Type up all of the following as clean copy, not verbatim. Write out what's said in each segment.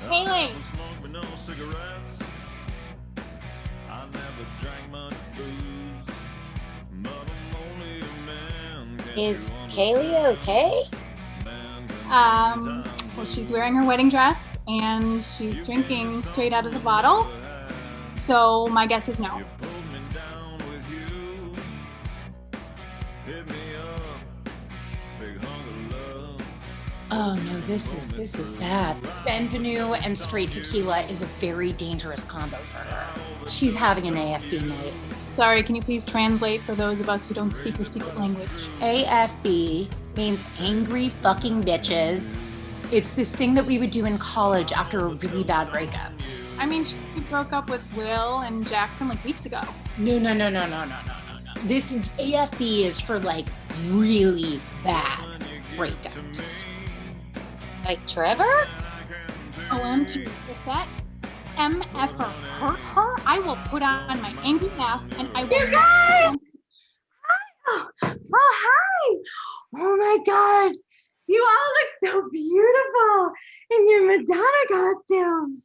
Kaylee! Is Kaylee okay? Well, she's wearing her wedding dress and she's drinking straight out of the bottle. So my guess is no. Oh no, this is bad. Benvenue and straight tequila is a very dangerous combo for her. She's having an AFB night. Sorry, can you please translate for those of us who don't speak her secret language? AFB means angry fucking bitches. It's this thing that we would do in college after a really bad breakup. I mean, she broke up with Will and Jackson like weeks ago. No. This AFB is for like really bad breakups. Like Trevor? OMG, if that MFer hurt her, I will put on my angry mask and I will... You guys! Hi! Oh, hi! Oh my gosh! You all look so beautiful in your Madonna costume.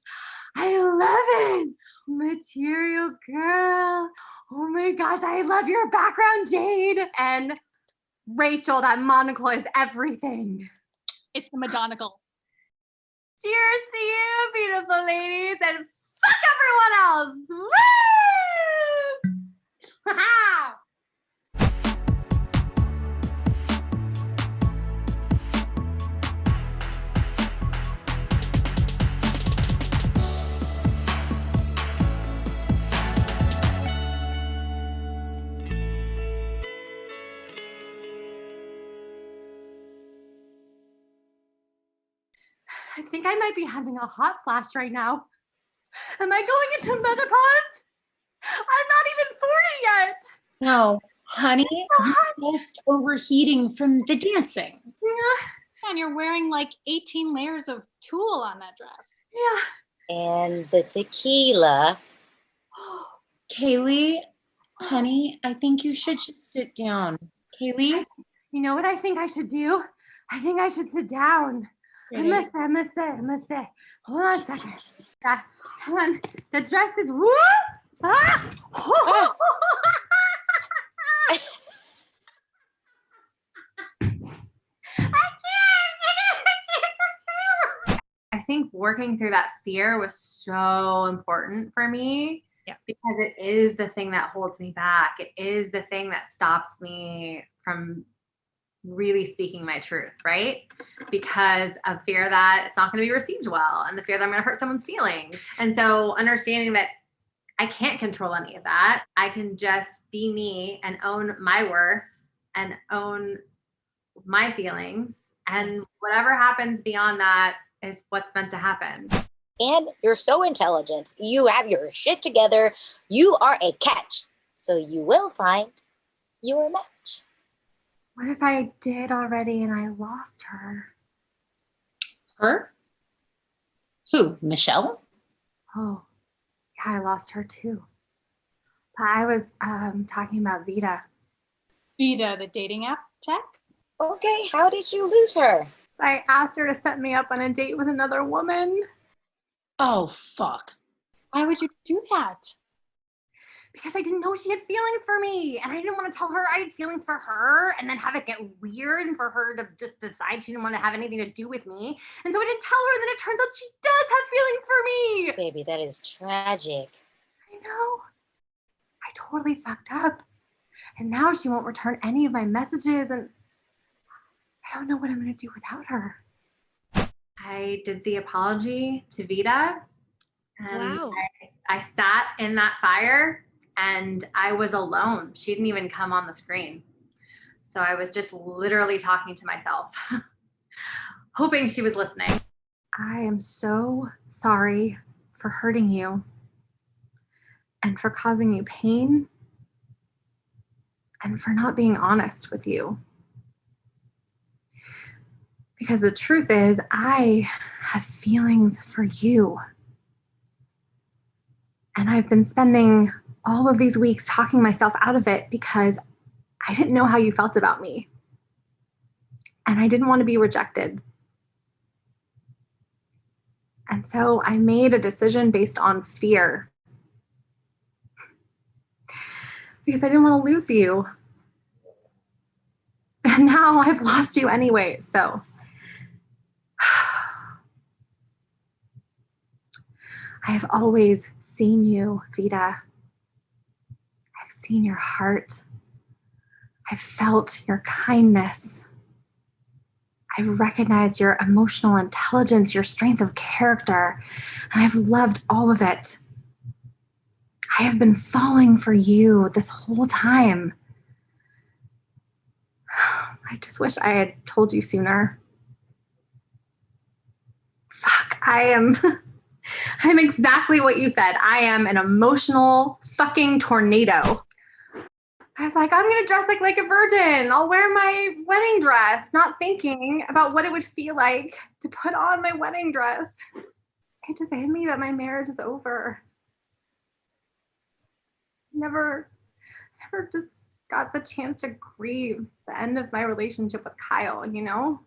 I love it. Material girl. Oh my gosh, I love your background, Jade. And Rachel, that monocle is everything. It's the Madonical. Cheers to you, beautiful ladies, and fuck everyone else. Woo! I think I might be having a hot flash right now. Am I going into menopause? I'm not even 40 yet. No, honey, you're just overheating from the dancing. Yeah. And you're wearing like 18 layers of tulle on that dress. Yeah. And the tequila. Kaylee, honey, I think you should just sit down. Kaylee? You know what I think I should do? I think I should sit down. I'm gonna sit. Hold on a second. Hold on. The dress is woo! Ah! I think working through that fear was so important for me. Yeah. Because it is the thing that holds me back. It is the thing that stops me from really speaking my truth, right? Because of fear that it's not going to be received well and the fear that I'm going to hurt someone's feelings. And so understanding that I can't control any of that. I can just be me and own my worth and own my feelings. And whatever happens beyond that is what's meant to happen. And you're so intelligent. You have your shit together. You are a catch. So you will find your match. What if I did already and I lost her? Her? Who? Michelle? Oh, yeah, I lost her too. But I was talking about Vita. Vita, the dating app tech? Okay, how did you lose her? I asked her to set me up on a date with another woman. Oh, fuck. Why would you do that? Because I didn't know she had feelings for me. And I didn't want to tell her I had feelings for her and then have it get weird and for her to just decide she didn't want to have anything to do with me. And so I didn't tell her, and then it turns out she does have feelings for me. Baby, that is tragic. I know. I totally fucked up. And now she won't return any of my messages, and I don't know what I'm going to do without her. I did the apology to Vita. And Wow. I sat in that fire and I was alone. She didn't even come on the screen. So I was just literally talking to myself, hoping she was listening. I am so sorry for hurting you and for causing you pain and for not being honest with you. Because the truth is, I have feelings for you. And I've been spending all of these weeks talking myself out of it because I didn't know how you felt about me. And I didn't want to be rejected. And so I made a decision based on fear because I didn't want to lose you. And now I've lost you anyway. So I have always seen you, Vita. I've seen your heart. I've felt your kindness. I've recognized your emotional intelligence, your strength of character, and I've loved all of it. I have been falling for you this whole time. I just wish I had told you sooner. Fuck, I'm exactly what you said. I am an emotional fucking tornado. I was like, I'm going to dress like a virgin. I'll wear my wedding dress, not thinking about what it would feel like to put on my wedding dress. It just hit me that my marriage is over. Never just got the chance to grieve the end of my relationship with Kyle, you know?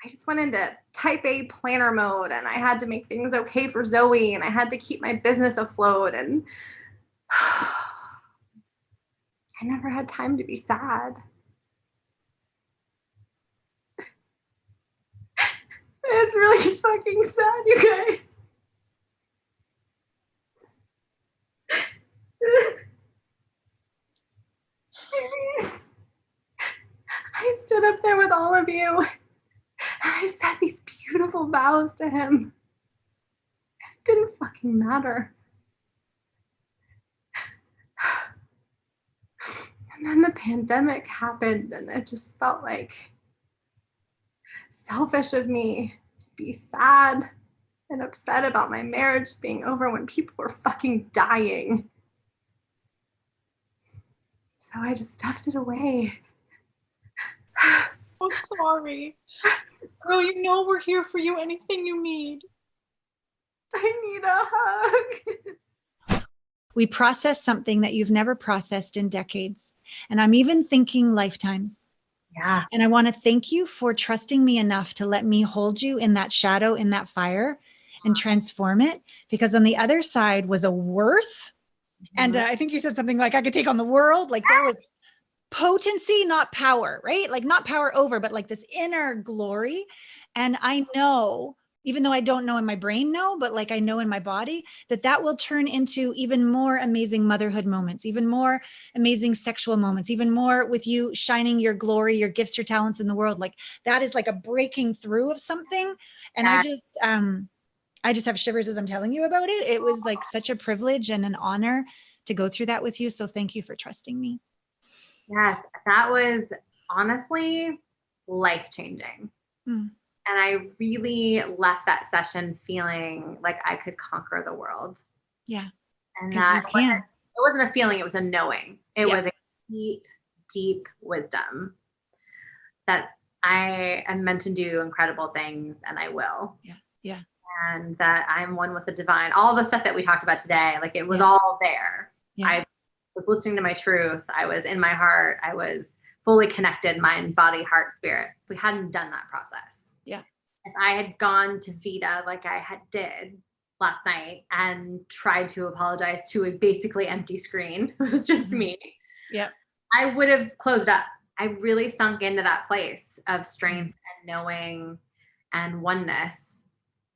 I just went into type A planner mode and I had to make things okay for Zoe and I had to keep my business afloat and I never had time to be sad. It's really fucking sad, you guys. I stood up there with all of you and I said these beautiful vows to him. It didn't fucking matter. And then the pandemic happened and it just felt like selfish of me to be sad and upset about my marriage being over when people were fucking dying. So I just stuffed it away. Oh, sorry. Girl, you know we're here for you. Anything you need. I need a hug. We process something that you've never processed in decades. And I'm even thinking lifetimes. Yeah. And I want to thank you for trusting me enough to let me hold you in that shadow, in that fire, and transform it. Because on the other side was a worth. And I think you said something like, I could take on the world. Like there was potency, not power, right? Like not power over, but like this inner glory. And I know, even though I don't know in my brain, no, but like I know in my body that will turn into even more amazing motherhood moments, even more amazing sexual moments, even more with you shining your glory, your gifts, your talents in the world. Like that is like a breaking through of something. And I just have shivers as I'm telling you about it. It was like such a privilege and an honor to go through that with you. So thank you for trusting me. Yes, that was honestly life-changing. And I really left that session feeling like I could conquer the world. Yeah. And that it wasn't a feeling, it was a knowing. It was a deep, deep wisdom that I am meant to do incredible things and I will. Yeah. Yeah. And that I'm one with the divine. All the stuff that we talked about today, like it was all there. Yeah. I was listening to my truth. I was in my heart. I was fully connected, mind, body, heart, spirit. We hadn't done that process. Yeah. If I had gone to Vita like I did last night and tried to apologize to a basically empty screen, it was just me. Yeah. I would have closed up. I really sunk into that place of strength and knowing and oneness.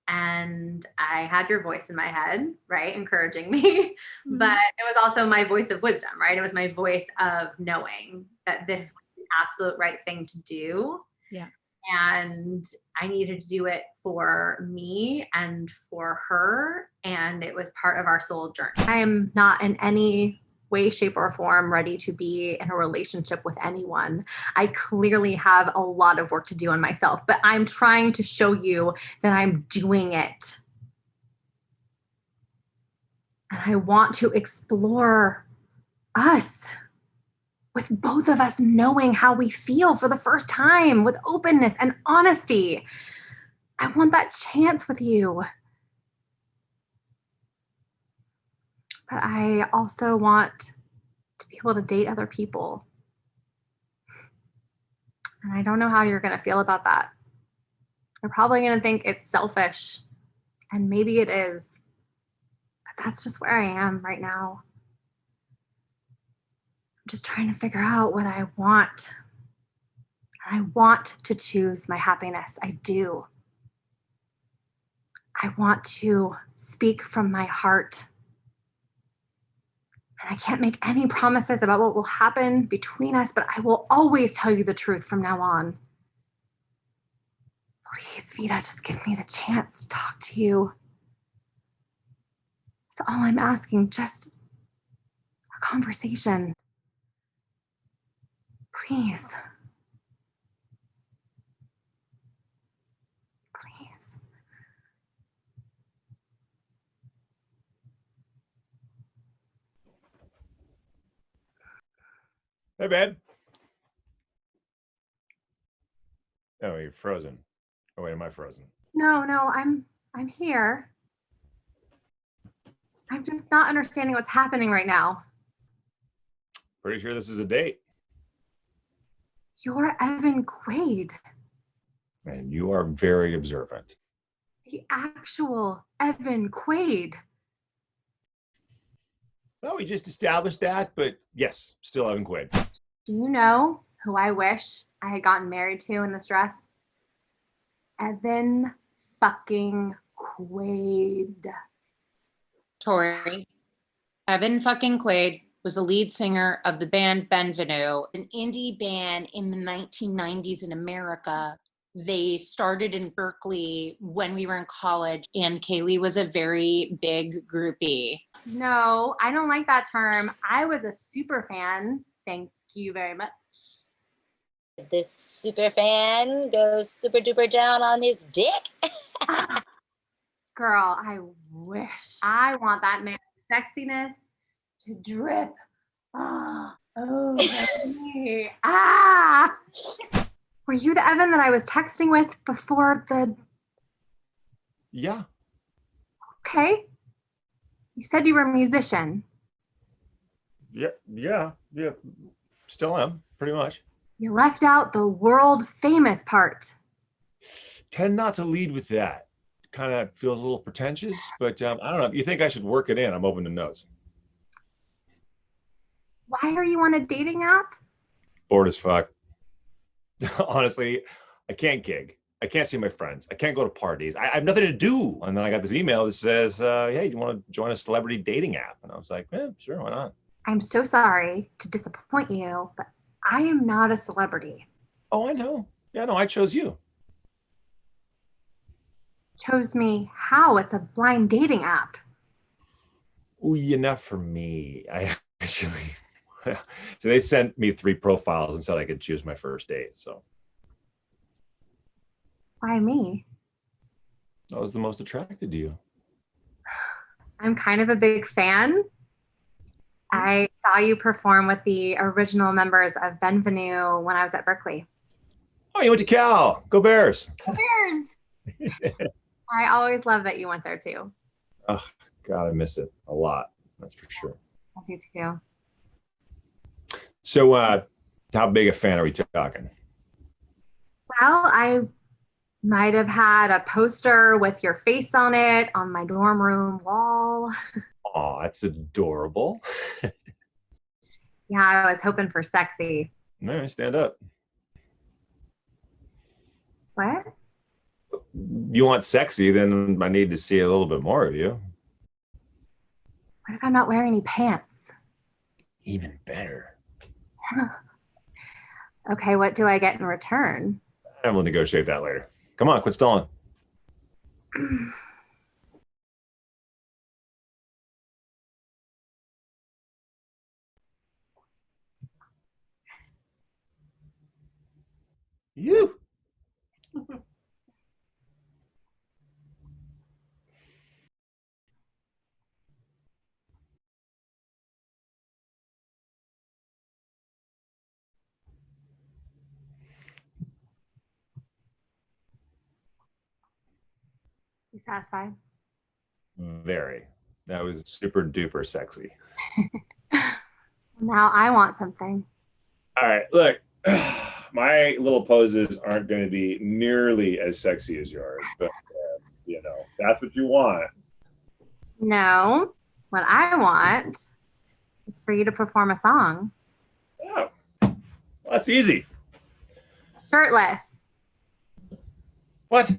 And I had your voice in my head, right? Encouraging me, but it was also my voice of wisdom, right? It was my voice of knowing that this was the absolute right thing to do. Yeah. And I needed to do it for me and for her. And it was part of our soul journey. I am not in any way, shape, or form ready to be in a relationship with anyone. I clearly have a lot of work to do on myself, but I'm trying to show you that I'm doing it. And I want to explore us with both of us knowing how we feel for the first time with openness and honesty. I want that chance with you. But I also want to be able to date other people. And I don't know how you're going to feel about that. You're probably going to think it's selfish And maybe it is, but that's just where I am right now. I'm just trying to figure out what I want. I want to choose my happiness. I do. I want to speak from my heart. And I can't make any promises about what will happen between us, but I will always tell you the truth from now on. Please, Vita, just give me the chance to talk to you. That's all I'm asking, just a conversation. Please. Please. Hey, babe. Oh, you're frozen. Oh, wait, am I frozen? No, I'm here. I'm just not understanding what's happening right now. Pretty sure this is a date. You're Evan Quaid, And you are very observant. the actual Evan Quaid. Well, we just established that, but yes, still Evan Quaid. Do you know who I wish I had gotten married to in this dress? Evan fucking Quaid. Tori, Evan fucking Quaid was the lead singer of the band Benvenue, an indie band in the 1990s in America. They started in Berkeley when we were in college, and Kaylee was a very big groupie. No, I don't like that term. I was a super fan. Thank you very much. This super fan goes super duper down on his dick. Girl, I wish. I want that man's sexiness to drip. Oh, me. Were you the Evan that I was texting with before the... Yeah. Okay. You said you were a musician. Yeah. Still am, pretty much. You left out the world famous part. Tend not to lead with that. Kind of feels a little pretentious, but I don't know. If you think I should work it in, I'm open to notes. Why are you on a dating app? Bored as fuck. Honestly, I can't gig. I can't see my friends. I can't go to parties. I have nothing to do. And then I got this email that says, hey, do you want to join a celebrity dating app? And I was like, yeah, sure, why not? I'm so sorry to disappoint you, but I am not a celebrity. Oh, I know. Yeah, no, I chose you. Chose me how? It's a blind dating app. Ooh, enough for me. I actually, so they sent me 3 profiles and said I could choose my first date. So Why me? I was the most attracted to you. I'm kind of a big fan. I saw you perform with the original members of Benvenue when I was at Berkeley. Oh, you went to Cal. Go Bears. Bears! I always love that you went there too. Oh, God, I miss it a lot. That's for sure. I do too. So how big a fan are we talking? Well, I might have had a poster with your face on it on my dorm room wall. Oh, that's adorable. Yeah, I was hoping for sexy. All right, stand up. What? You want sexy, then I need to see a little bit more of you. What if I'm not wearing any pants? Even better. Okay, what do I get in return? And we'll negotiate that later. Come on, quit stalling. You. You satisfied? Very. That was super duper sexy. Now I want something. All right, look, my little poses aren't going to be nearly as sexy as yours, but You know, that's what you want. No, what I want is for you to perform a song. Oh, well, that's easy. Shirtless. What?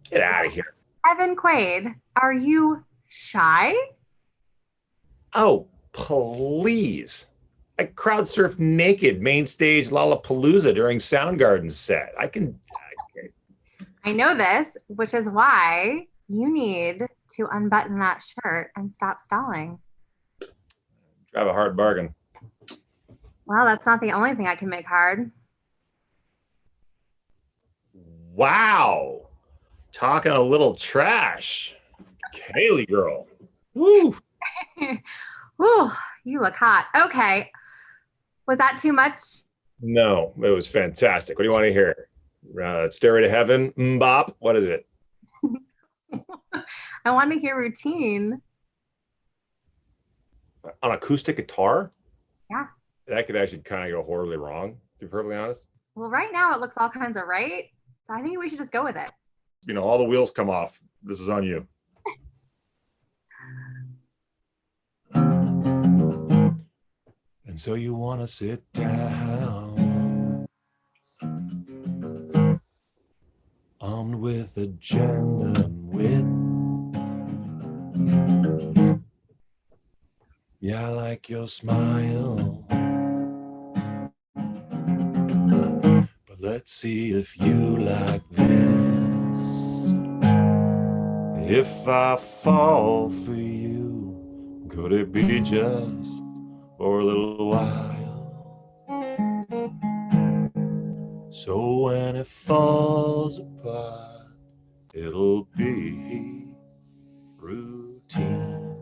Get out of here. Evan Quaid, are you shy? Oh, please. I crowd surfed naked main stage Lollapalooza during Soundgarden's set. I know this, which is why you need to unbutton that shirt and stop stalling. Drive a hard bargain. Well, that's not the only thing I can make hard. Wow. Talking a little trash. Kaylee girl. Woo. Whew, you look hot. Okay. Was that too much? No, it was fantastic. What do you want to hear? Stairway to Heaven? Mbop? What is it? I want to hear routine. On acoustic guitar? Yeah. That could actually kind of go horribly wrong, to be perfectly honest. Well, right now it looks all kinds of right. So I think we should just go with it. You know, all the wheels come off. This is on you. And so you want to sit down, armed with agenda and wit. Yeah, I like your smile, but let's see if you like this. If I fall for you, could it be just for a little while? So when it falls apart, it'll be routine.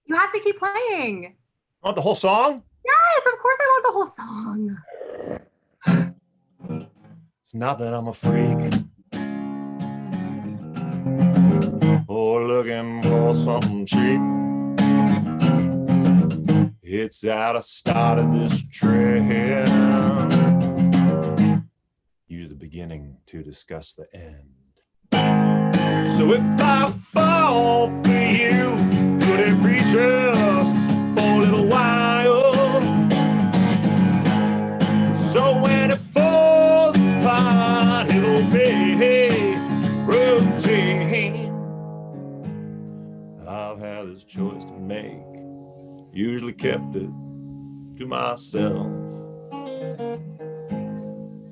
You have to keep playing. Want the whole song? Yes, of course I want the whole song. It's not that I'm a freak or looking for something cheap. It's that I started this trend. Use the beginning to discuss the end. So if I fall for you, could it be just for a little while? So when it falls apart, it'll be routine. I've had this choice to make, usually kept it to myself.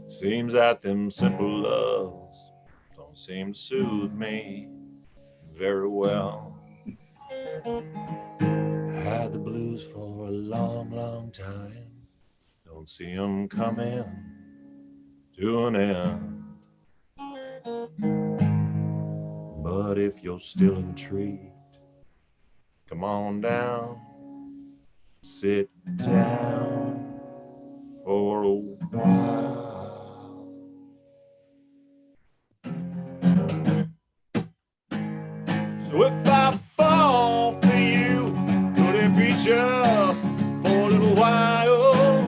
Seems that them simple loves don't seem to soothe me very well. Had the blues for a long, long time. Don't see them coming to an end. But if you're still intrigued, come on down, sit down for a while. So if I fall for you, could it be just for a little while?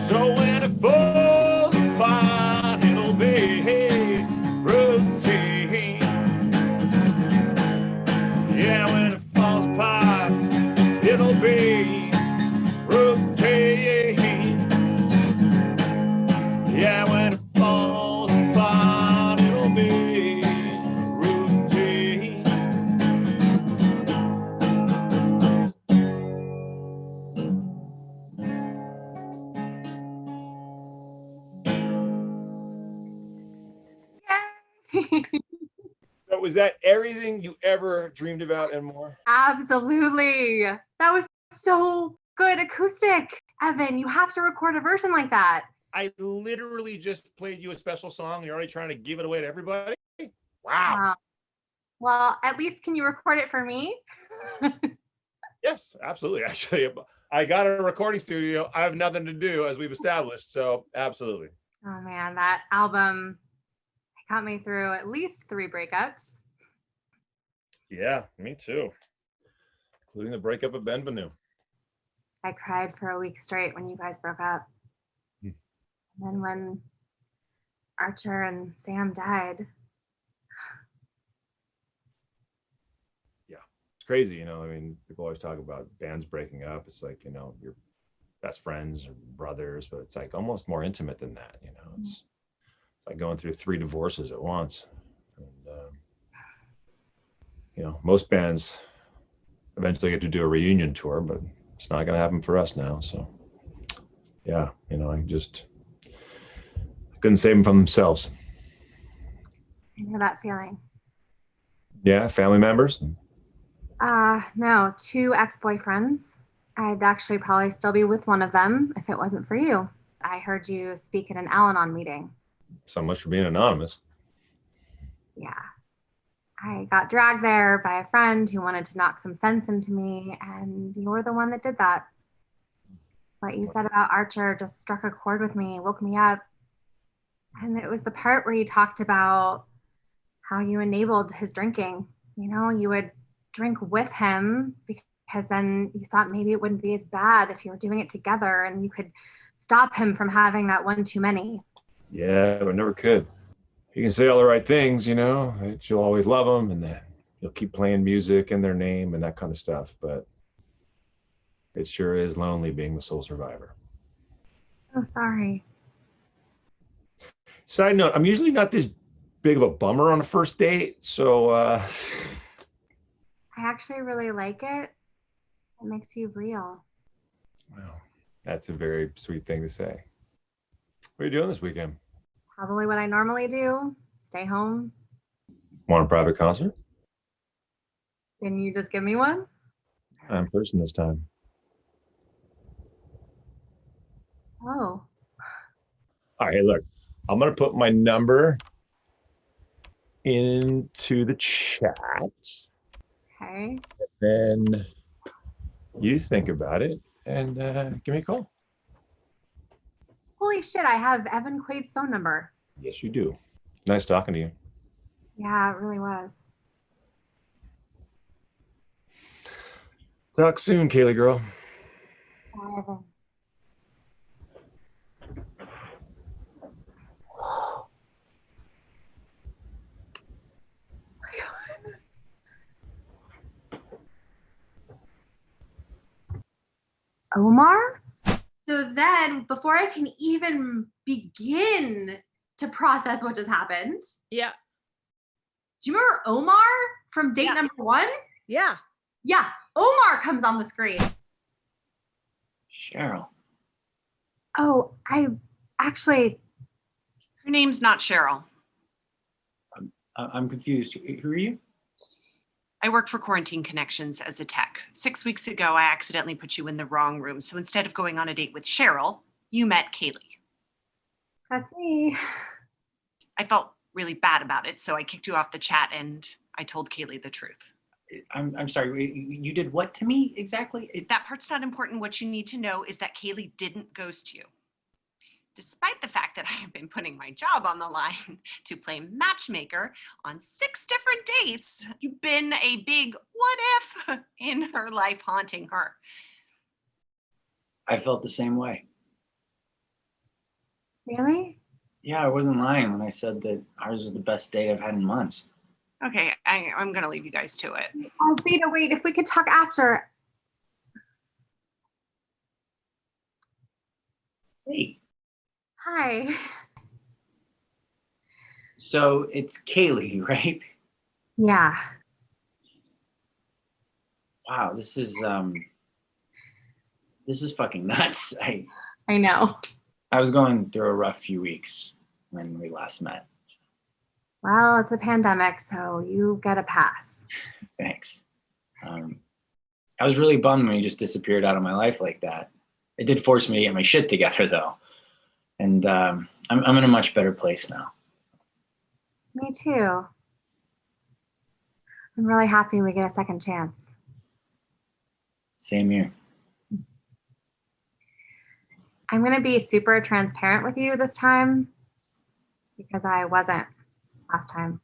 So when it falls apart, it'll be routine. Yeah, when it falls apart, it'll be routine. Yeah, when it falls apart, it'll be routine. So was that everything you ever dreamed about and more? Absolutely. That was so good acoustic. Evan, you have to record a version like that. I literally just played you a special song. You're already trying to give it away to everybody? Wow. Well, at least can you record it for me? Yes, absolutely. Actually, I got a recording studio. I have nothing to do, as we've established. So absolutely. Oh man, that album got me through at least 3 breakups. Yeah, me too. Including the breakup of Benvenue. I cried for a week straight when you guys broke up. And then when Archer and Sam died, It's crazy, I mean, people always talk about bands breaking up. It's like, your best friends or brothers, but it's like almost more intimate than that. It's like going through 3 divorces at once. And, most bands eventually get to do a reunion tour, but it's not going to happen for us now. So, yeah, I just couldn't save them from themselves. I know that feeling. Yeah, family members. No, 2 ex-boyfriends. I'd actually probably still be with one of them if it wasn't for you. I heard you speak at an Al-Anon meeting. So much for being anonymous. Yeah. I got dragged there by a friend who wanted to knock some sense into me, and you were the one that did that. What you said about Archer just struck a chord with me, woke me up. And it was the part where you talked about how you enabled his drinking. You would drink with him because then you thought maybe it wouldn't be as bad if you were doing it together and you could stop him from having that one too many. Yeah, but never could. You can say all the right things, that you'll always love them and that you'll keep playing music in their name and that kind of stuff. But it sure is lonely being the sole survivor. Oh, sorry. Side note, I'm usually not this big of a bummer on a first date. So, I actually really like it. It makes you real. well, that's a very sweet thing to say. What are you doing this weekend? Probably what I normally do. Stay home. Want a private concert? Can you just give me one? In person this time. Oh. All right, hey, look, I'm going to put my number into the chat. Okay. Then you think about it and give me a call. Holy shit, I have Evan Quaid's phone number. Yes, you do. Nice talking to you. Yeah, it really was. Talk soon, Kaylee girl. Bye, Evan. Omar? So then, before I can even begin to process what just happened, Yeah. do you remember Omar from date number 1? Yeah. Yeah, Omar comes on the screen. Cheryl. Oh, I actually, Her name's not Cheryl. I'm confused. Who are you? I work for Quarantine Connections as a tech. 6 weeks ago, I accidentally put you in the wrong room. So instead of going on a date with Cheryl, you met Kaylee. that's me. I felt really bad about it, so I kicked you off the chat and I told Kaylee the truth. I'm sorry. You did what to me exactly? That part's not important. What you need to know is that Kaylee didn't ghost you. Despite the fact that I have been putting my job on the line to play matchmaker on 6 different dates, you've been a big what if in her life, haunting her. I felt the same way. Really? Yeah, I wasn't lying when I said that ours was the best date I've had in months. Okay, I'm gonna leave you guys to it. Oh, Vita, wait, if we could talk after. Hey. Hi. So it's Kaylee, right? Yeah. Wow, this is fucking nuts. I know. I was going through a rough few weeks when we last met. Well, it's a pandemic, so you get a pass. Thanks. I was really bummed when you just disappeared out of my life like that. It did force me to get my shit together, though. And I'm in a much better place now. Me too. I'm really happy we get a second chance. Same here. I'm going to be super transparent with you this time because I wasn't last time.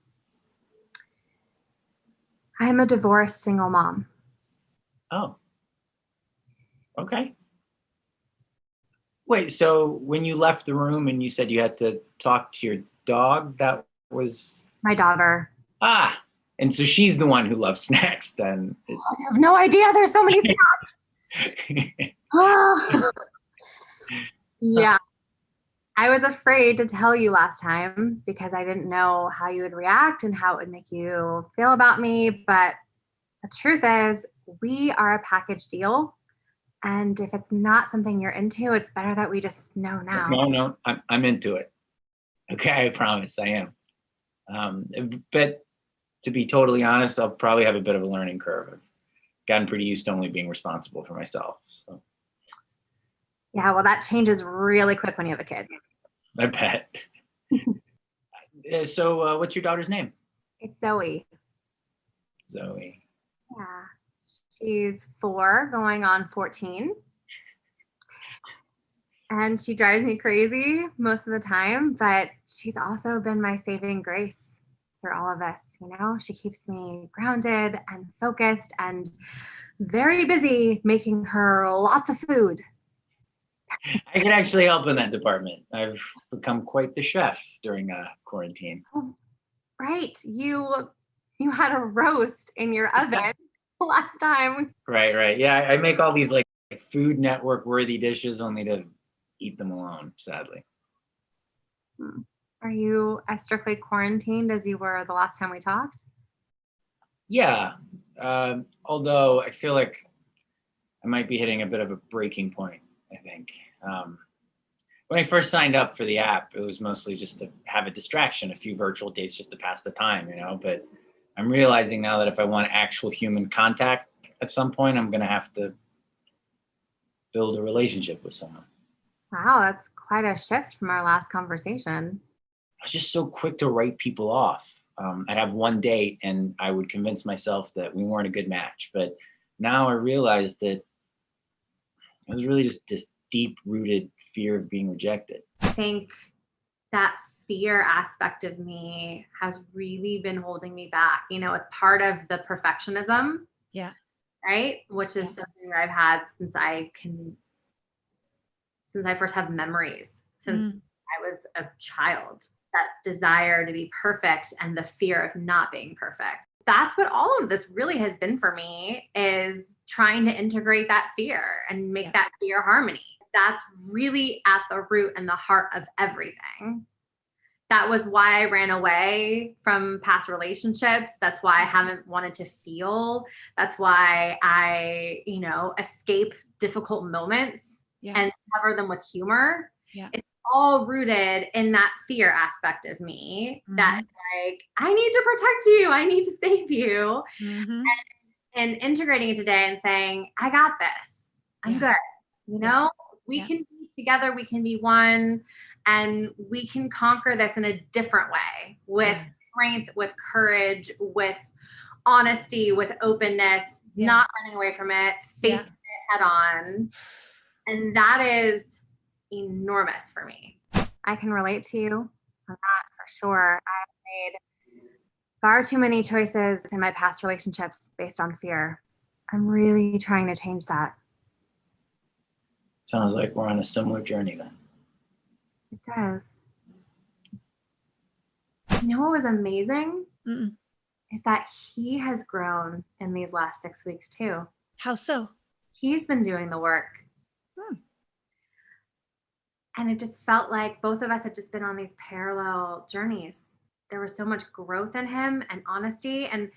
I'm a divorced single mom. Oh. Okay. Wait, so when you left the room and you said you had to talk to your dog, that was My daughter. and so she's the one who loves snacks then. I have no idea. There's so many snacks. Yeah. I was afraid to tell you last time because I didn't know how you would react and how it would make you feel about me. But the truth is, we are a package deal. And if it's not something you're into, it's better that we just know now. No, I'm into it. Okay, I promise I am. But to be totally honest, I'll probably have a bit of a learning curve. I've gotten pretty used to only being responsible for myself. So Yeah, well, that changes really quick when you have a kid. I bet. So what's your daughter's name? It's Zoe. Zoe. Yeah. She's 4 going on 14. And she drives me crazy most of the time, but she's also been my saving grace for all of us. You know, she keeps me grounded and focused and very busy making her lots of food. I can actually help in that department. I've become quite the chef during quarantine. Oh, right. You had a roast in your oven last time. Right. Yeah, I make all these like Food Network worthy dishes only to eat them alone, sadly. Are you as strictly quarantined as you were the last time we talked? Yeah, although I feel like I might be hitting a bit of a breaking point, I think. When I first signed up for the app, it was mostly just to have a distraction, a few virtual dates just to pass the time, you know, but I'm realizing now that if I want actual human contact at some point, I'm going to have to build a relationship with someone. Wow, that's quite a shift from our last conversation. I was just so quick to write people off. I'd have one date and I would convince myself that we weren't a good match. But now I realized that it was really just this deep-rooted fear of being rejected. I think that fear aspect of me has really been holding me back. You know, it's part of the perfectionism. Yeah. Right? Which is something that I've had since I first have memories, since I was a child. That desire to be perfect and the fear of not being perfect. That's what all of this really has been for me, is trying to integrate that fear and make that fear harmony. That's really at the root and the heart of everything. That was why I ran away from past relationships. That's why I haven't wanted to feel. That's why I, escape difficult moments and cover them with humor. Yeah. It's all rooted in that fear aspect of me that like, I need to protect you. I need to save you. And integrating it today and saying, I got this. I'm good. We can be together. We can be one. And we can conquer this in a different way, with strength, with courage, with honesty, with openness, not running away from it, facing it head on. And that is enormous for me. I can relate to you on that for sure. I've made far too many choices in my past relationships based on fear. I'm really trying to change that. Sounds like we're on a similar journey then. It does. You know what was amazing? Is that he has grown in these last 6 weeks too. How so? He's been doing the work. And it just felt like both of us had just been on these parallel journeys. There was so much growth in him and honesty. And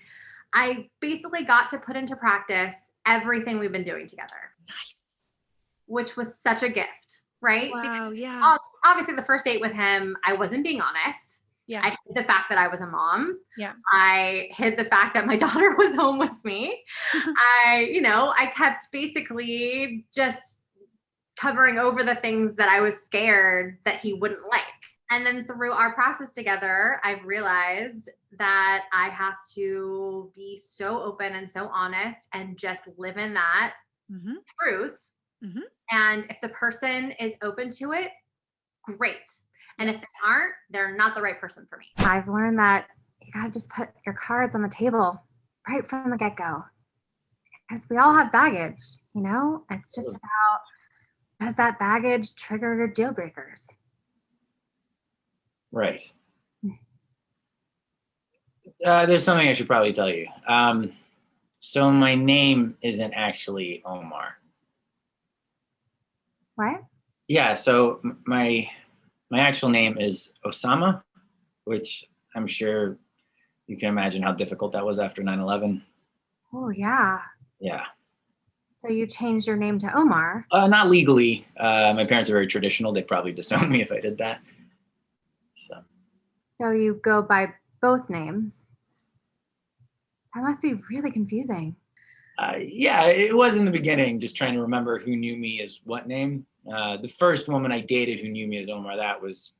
I basically got to put into practice everything we've been doing together. Nice. Which was such a gift, right? Wow, because obviously the first date with him, I wasn't being honest. Yeah. I hid the fact that I was a mom. Yeah. I hid the fact that my daughter was home with me. I kept basically just covering over the things that I was scared that he wouldn't like. And then through our process together, I've realized that I have to be so open and so honest and just live in that truth. And if the person is open to it, great. And if they aren't, they're not the right person for me. I've learned that you got to just put your cards on the table right from the get-go. Because we all have baggage, It's just about Does that baggage trigger your deal breakers? Right. There's something I should probably tell you. So my name isn't actually Omar. What? Yeah, so my actual name is Osama, which I'm sure you can imagine how difficult that was after 9/11. Oh, yeah. Yeah. So you changed your name to Omar. Not legally. My parents are very traditional. They'd probably disown me if I did that. So you go by both names. That must be really confusing. Yeah, it was in the beginning, just trying to remember who knew me as what name. The first woman I dated who knew me as Omar, that was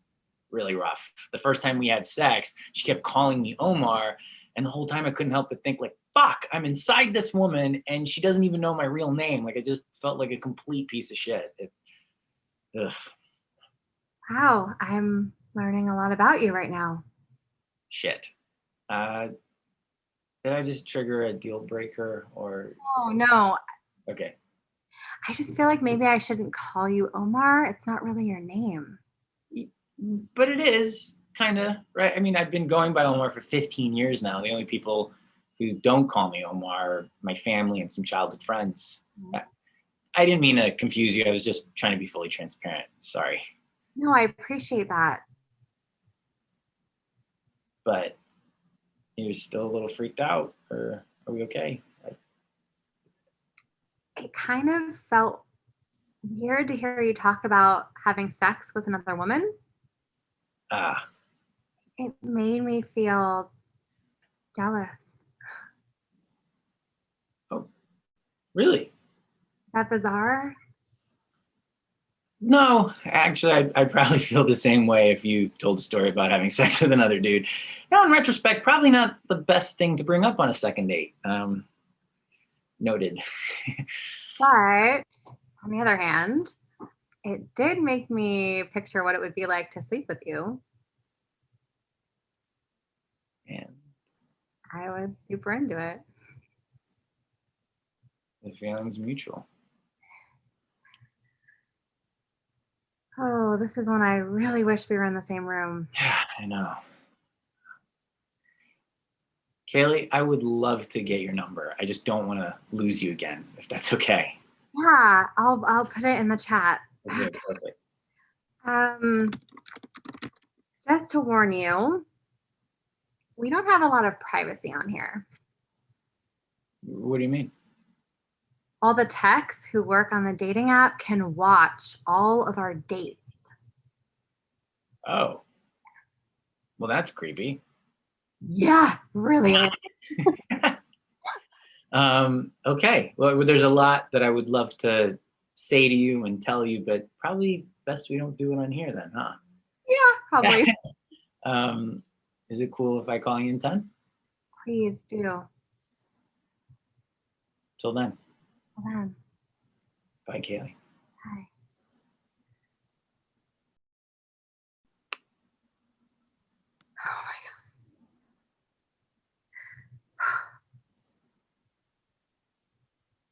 really rough. The first time we had sex, she kept calling me Omar, and the whole time I couldn't help but think like, fuck, I'm inside this woman and she doesn't even know my real name. Like I just felt like a complete piece of shit. Ugh. Wow, I'm learning a lot about you right now. Shit. Did I just trigger a deal breaker or? Oh, no. Okay. I just feel like maybe I shouldn't call you Omar. It's not really your name. But it is kind of, right? I mean, I've been going by Omar for 15 years now. The only people who don't call me Omar are my family and some childhood friends. I didn't mean to confuse you. I was just trying to be fully transparent. Sorry. No, I appreciate that. But you're still a little freaked out, or are we okay? It kind of felt weird to hear you talk about having sex with another woman. It made me feel jealous. Oh, really? Is that bizarre? No, actually, I'd probably feel the same way if you told a story about having sex with another dude. Now, in retrospect, probably not the best thing to bring up on a second date. Noted. But on the other hand, it did make me picture what it would be like to sleep with you. And I was super into it. the feeling's mutual. Oh, this is when I really wish we were in the same room. Yeah, I know. Kaylee, I would love to get your number. I just don't want to lose you again, if that's okay. Yeah, I'll put it in the chat. Okay, perfect. Just to warn you, we don't have a lot of privacy on here. What do you mean? All the techs who work on the dating app can watch all of our dates. Oh. Well, that's creepy. Yeah, really. Okay. Well, there's a lot that I would love to say to you and tell you, but probably best we don't do it on here then, huh? Yeah, probably. Is it cool if I call you in 10? Please do. Till then. Hold on. Bye, Kaylee. Hi. Oh my God.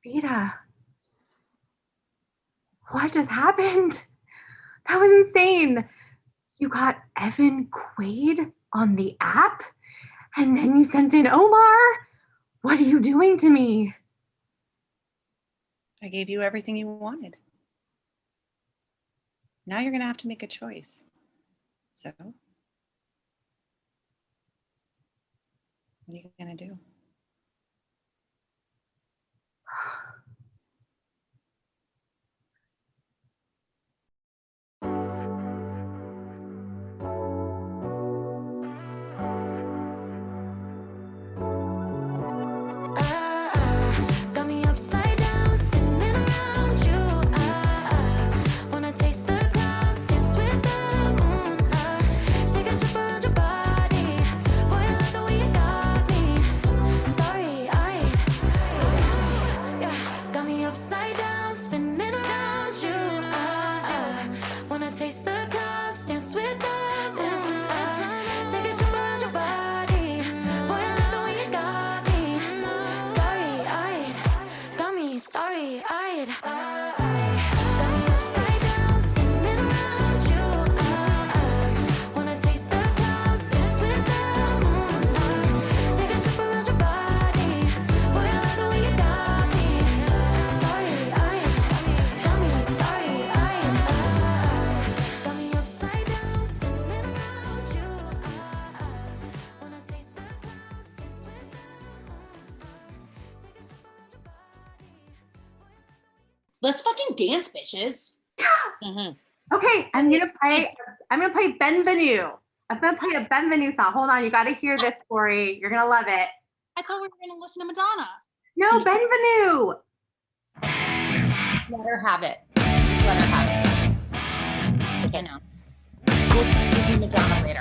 Vita. What just happened? That was insane. You got Evan Quaid on the app? And then you sent in Omar? What are you doing to me? I gave you everything you wanted. Now you're going to have to make a choice. So, what are you going to do? Got me upside down, spinning around you. Wanna taste the clouds, dance with the moon. Take a trip around your body. Boy, I love the way you got me. Starry-eyed. Yeah. Let's fucking dance, bitches. Okay, I'm gonna play Benvenue. I'm gonna play a Benvenue song. Hold on, you gotta hear this, Corey. You're gonna love it. I thought we were gonna listen to Madonna. No, Benvenue. Let her have it. Just let her have it. Okay, no. We'll do Madonna later.